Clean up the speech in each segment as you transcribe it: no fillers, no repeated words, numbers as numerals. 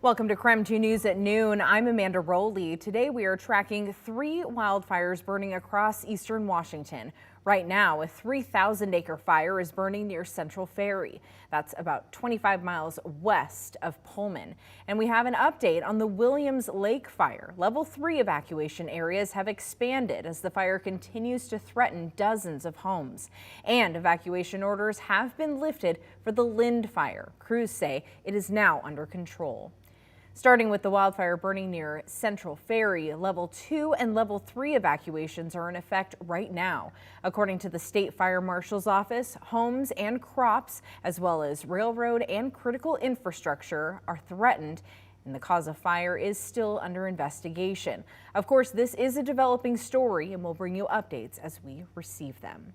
Welcome to KREM 2 News at noon. I'm Amanda Rowley. Today we are tracking 3 wildfires burning across eastern Washington. Right now, a 3,000-acre fire is burning near Central Ferry. That's about 25 miles west of Pullman. And we have an update on the Williams Lake fire. Level 3 evacuation areas have expanded as the fire continues to threaten dozens of homes. And evacuation orders have been lifted for the Lind fire. Crews say it is now under control. Starting with the wildfire burning near Central Ferry, Level 2 and Level 3 evacuations are in effect right now. According to the State Fire Marshal's office, homes and crops, as well as railroad and critical infrastructure, are threatened, and the cause of fire is still under investigation. Of course, this is a developing story, and we'll bring you updates as we receive them.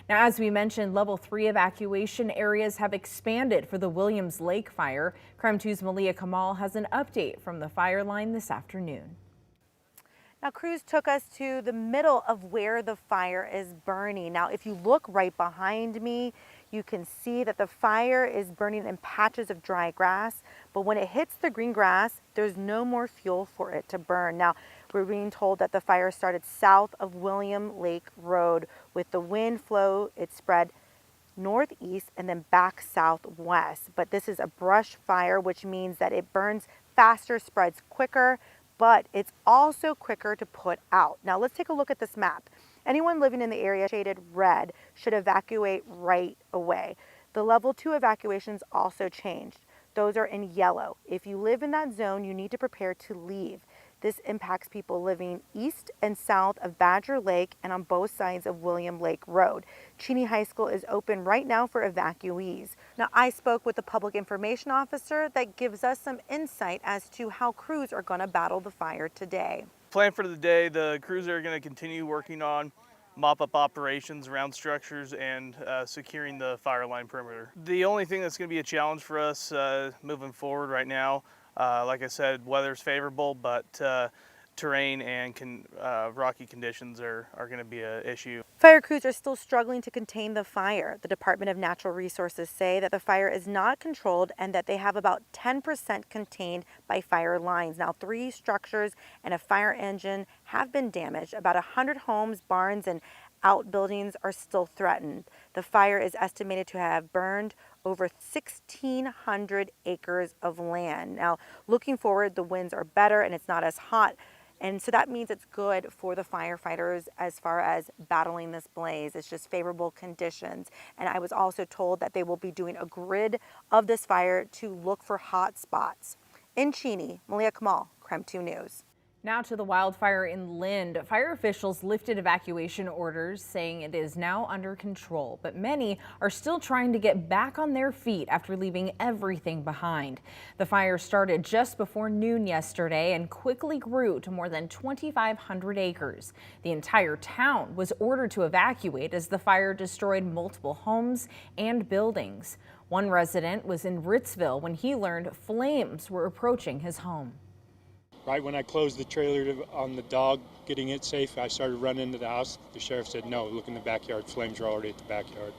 Now, as we mentioned, Level 3 evacuation areas have expanded for the Williams Lake fire. KREM 2's Malia Kamal has an update from the fire line this afternoon. Now, crews took us to the middle of where the fire is burning. Now, if you look right behind me, you can see that the fire is burning in patches of dry grass, but when it hits the green grass, there's no more fuel for it to burn. Now, we're being told that the fire started south of William Lake Road. With the wind flow, it spread northeast and then back southwest. But this is a brush fire, which means that it burns faster, spreads quicker, but it's also quicker to put out. Now let's take a look at this map. Anyone living in the area shaded red should evacuate right away. The Level 2 evacuations also changed. Those are in yellow. If you live in that zone, you need to prepare to leave. This impacts people living east and south of Badger Lake and on both sides of William Lake Road. Cheney High School is open right now for evacuees. Now, I spoke with the public information officer that gives us some insight as to how crews are going to battle the fire today. Plan for the day, the crews are going to continue working on mop-up operations around structures and securing the fire line perimeter. The only thing that's going to be a challenge for us moving forward right now, like I said, weather's favorable, but terrain and rocky conditions are going to be an issue. Fire crews are still struggling to contain the fire. The Department of Natural Resources say that the fire is not controlled and that they have about 10% contained by fire lines. Now, 3 structures and a fire engine have been damaged. About 100 homes, barns, and outbuildings are still threatened. The fire is estimated to have burned over 1,600 acres of land. Now, looking forward, the winds are better and it's not as hot. And so that means it's good for the firefighters as far as battling this blaze. It's just favorable conditions. And I was also told that they will be doing a grid of this fire to look for hot spots. In Cheney, Malia Kamal, KREM 2 News. Now to the wildfire in Lind. Fire officials lifted evacuation orders, saying it is now under control, but many are still trying to get back on their feet after leaving everything behind. The fire started just before noon yesterday and quickly grew to more than 2,500 acres. The entire town was ordered to evacuate as the fire destroyed multiple homes and buildings. One resident was in Ritzville when he learned flames were approaching his home. Right when I closed the trailer on the dog, getting it safe, I started running into the house. The sheriff said, no, look in the backyard. Flames are already at the backyard.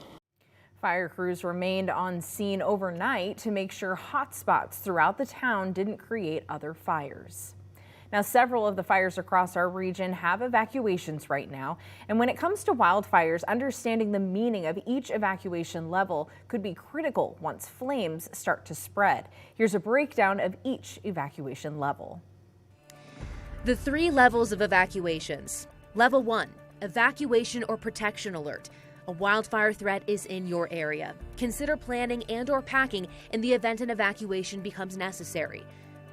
Fire crews remained on scene overnight to make sure hot spots throughout the town didn't create other fires. Now, several of the fires across our region have evacuations right now. And when it comes to wildfires, understanding the meaning of each evacuation level could be critical once flames start to spread. Here's a breakdown of each evacuation level. The 3 levels of evacuations. Level 1, evacuation or protection alert. A wildfire threat is in your area. Consider planning and/or packing in the event an evacuation becomes necessary.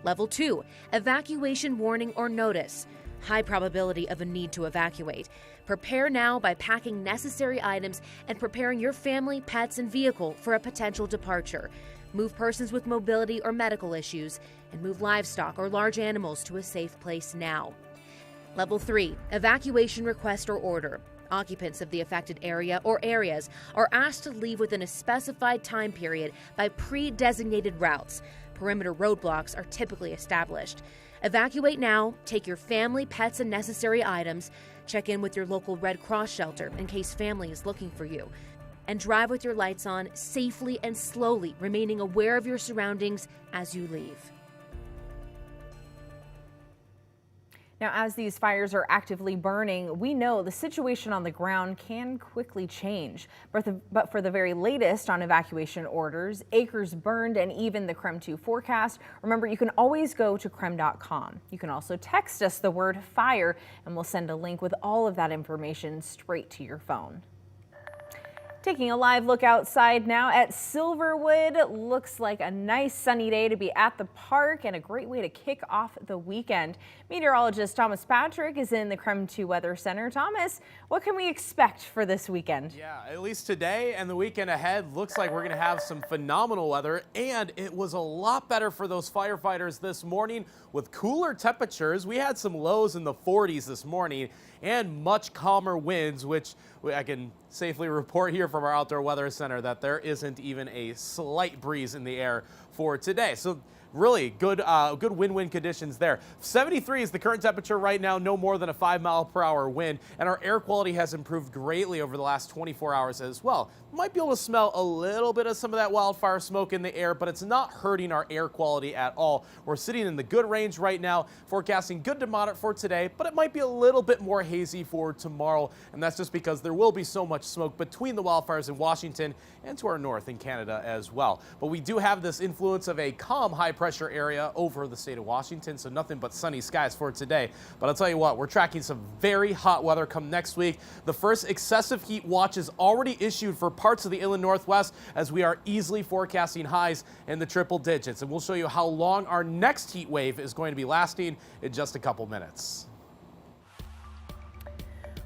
Level 2, evacuation warning or notice. High probability of a need to evacuate. Prepare now by packing necessary items and preparing your family, pets, and vehicle for a potential departure. Move persons with mobility or medical issues, and move livestock or large animals to a safe place now. Level 3, evacuation request or order. Occupants of the affected area or areas are asked to leave within a specified time period by pre-designated routes. Perimeter roadblocks are typically established. Evacuate now, take your family, pets, and necessary items. Check in with your local Red Cross shelter in case family is looking for you. And drive with your lights on, safely and slowly, remaining aware of your surroundings as you leave. Now, as these fires are actively burning, we know the situation on the ground can quickly change. But for the very latest on evacuation orders, acres burned, and even the KREM 2 forecast, remember, you can always go to KREM.com. You can also text us the word fire, and we'll send a link with all of that information straight to your phone. Taking a live look outside now at Silverwood. Looks like a nice sunny day to be at the park and a great way to kick off the weekend. Meteorologist Thomas Patrick is in the KREM 2 Weather Center. Thomas, what can we expect for this weekend? Yeah, at least today and the weekend ahead, looks like we're going to have some phenomenal weather, and it was a lot better for those firefighters this morning with cooler temperatures. We had some lows in the 40s this morning and much calmer winds, which I can safely report here from our outdoor weather center that there isn't even a slight breeze in the air for today. So really good win-win conditions there. 73 is the current temperature right now, no more than a 5-mile-per-hour wind, and our air quality has improved greatly over the last 24 hours as well. Might be able to smell a little bit of some of that wildfire smoke in the air, but it's not hurting our air quality at all. We're sitting in the good range right now, forecasting good to moderate for today, but it might be a little bit more hazy for tomorrow, and that's just because there will be so much smoke between the wildfires in Washington and to our north in Canada as well. But we do have this influence of a calm high pressure area over the state of Washington, so nothing but sunny skies for today. But I'll tell you what, we're tracking some very hot weather come next week. The first excessive heat watch is already issued for parts of the inland northwest, as we are easily forecasting highs in the triple digits. And we'll show you how long our next heat wave is going to be lasting in just a couple minutes.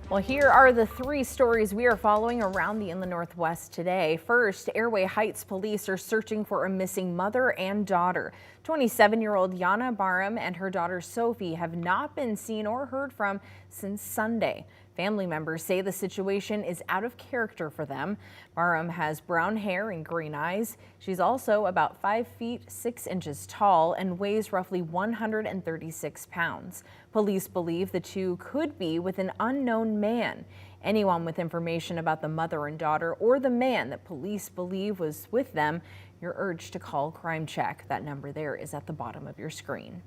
Well, here are the 3 stories we are following around the inland northwest today. First, Airway Heights police are searching for a missing mother and daughter. 27-year-old Yana Barham and her daughter Sophie have not been seen or heard from since Sunday. Family members say the situation is out of character for them. Barham has brown hair and green eyes. She's also about 5 feet 6 inches tall and weighs roughly 136 pounds. Police believe the two could be with an unknown man. Anyone with information about the mother and daughter or the man that police believe was with them, you're urged to call Crime Check. That number there is at the bottom of your screen.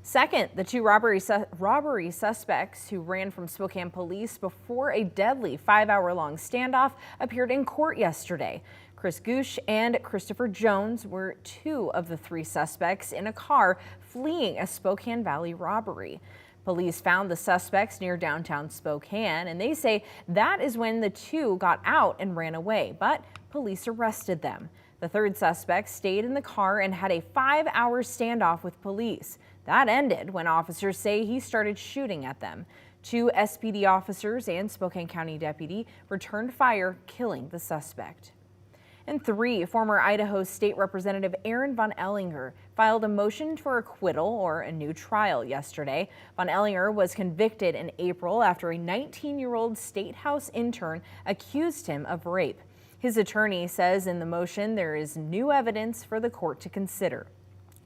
Second, the 2 robbery suspects who ran from Spokane police before a deadly 5-hour-long standoff appeared in court yesterday. Chris Goosh and Christopher Jones were 2 of the 3 suspects in a car fleeing a Spokane Valley robbery. Police found the suspects near downtown Spokane, and they say that is when the 2 got out and ran away, but police arrested them. The 3rd suspect stayed in the car and had a 5-hour standoff with police. That ended when officers say he started shooting at them. 2 SPD officers and Spokane County deputy returned fire, killing the suspect. And 3, former Idaho State Representative Aaron von Ellinger filed a motion for acquittal or a new trial yesterday. Von Ellinger was convicted in April after a 19-year-old State House intern accused him of rape. His attorney says in the motion there is new evidence for the court to consider.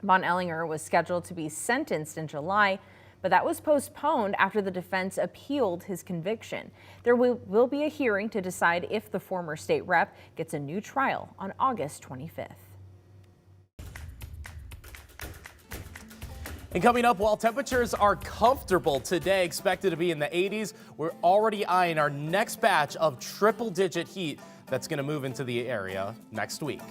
Von Ellinger was scheduled to be sentenced in July, but that was postponed after the defense appealed his conviction. There will be a hearing to decide if the former state rep gets a new trial on August 25th. And coming up, while temperatures are comfortable today, expected to be in the 80s, we're already eyeing our next batch of triple-digit heat that's going to move into the area next week.